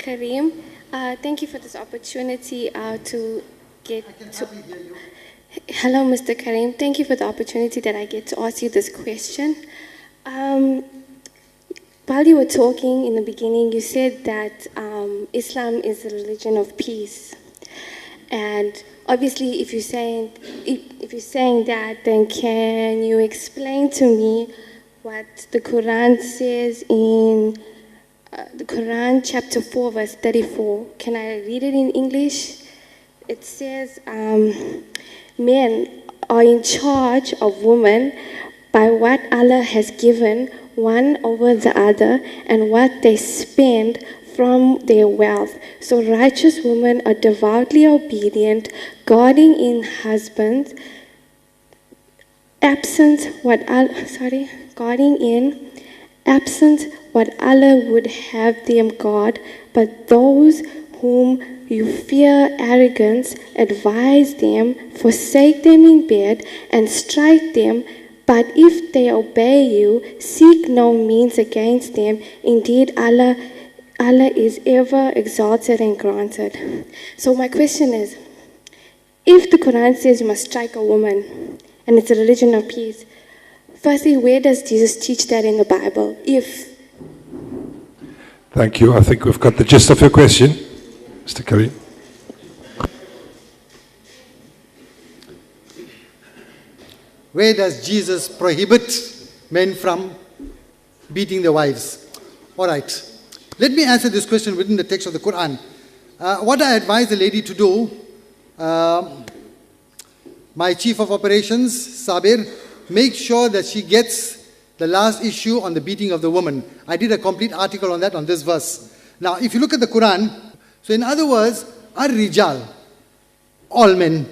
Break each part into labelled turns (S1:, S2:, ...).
S1: Kareem. Thank you for this opportunity to get to... Hello, Mr. Kareem. Thank you for the opportunity that I get to ask you this question. While you were talking in the beginning, you said that Islam is a religion of peace. And obviously, if you're saying that, then can you explain to me what the Quran says in the Quran chapter 4 verse 34? Can I read it in English? It says, men are in charge of women by what Allah has given one over the other and what they spend from their wealth. So righteous women are devoutly obedient, guarding in husbands, absent what Allah would have them guard, but those whom you fear arrogance, advise them, forsake them in bed, and strike them. But if they obey you, seek no means against them. Indeed, Allah is ever exalted and granted. So my question is, if the Quran says you must strike a woman, and it's a religion of peace, firstly, where does Jesus teach that in the Bible?
S2: Thank you. I think we've got the gist of your question, Mr. Kareem.
S3: Where does Jesus prohibit men from beating their wives? All right. Let me answer this question within the text of the Quran. What I advise the lady to do, my chief of operations, Sabir, make sure that she gets the last issue on the beating of the woman. I did a complete article on that, on this verse. Now, if you look at the Quran, so in other words, ar-rijal, all men.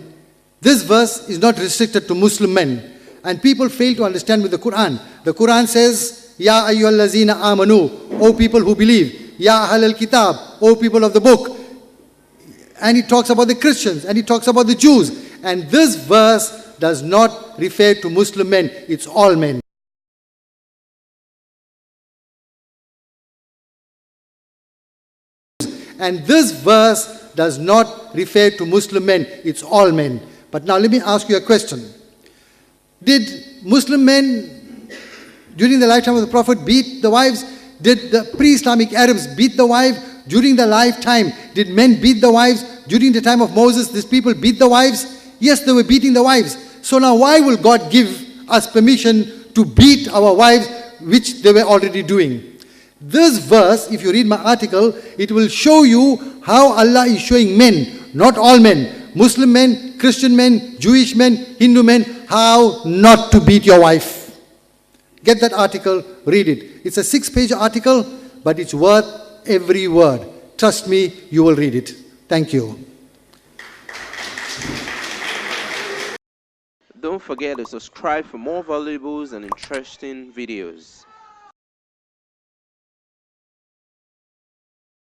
S3: This verse is not restricted to Muslim men. And people fail to understand with the Quran. The Quran says, Ya ayyuhallazina amanu, O people who believe. Ya ahlal kitab, O people of the book. And it talks about the Christians, and it talks about the Jews. And this verse does not refer to Muslim men, it's all men. And this verse does not refer to Muslim men, it's all men. But now let me ask you a question. Did Muslim men during the lifetime of the Prophet beat the wives? Did the pre-Islamic Arabs beat the wife during the lifetime? Did men beat the wives during the time of Moses? These people beat the wives? Yes, they were beating the wives. So now why will God give us permission to beat our wives, which they were already doing? This verse, if you read my article, it will show you how Allah is showing men, not all men, Muslim men, Christian men, Jewish men, Hindu men, how not to beat your wife. Get that article, read it. It's a 6-page article, but it's worth every word. Trust me, you will read it. Thank you.
S4: Don't forget to subscribe for more valuables and interesting videos.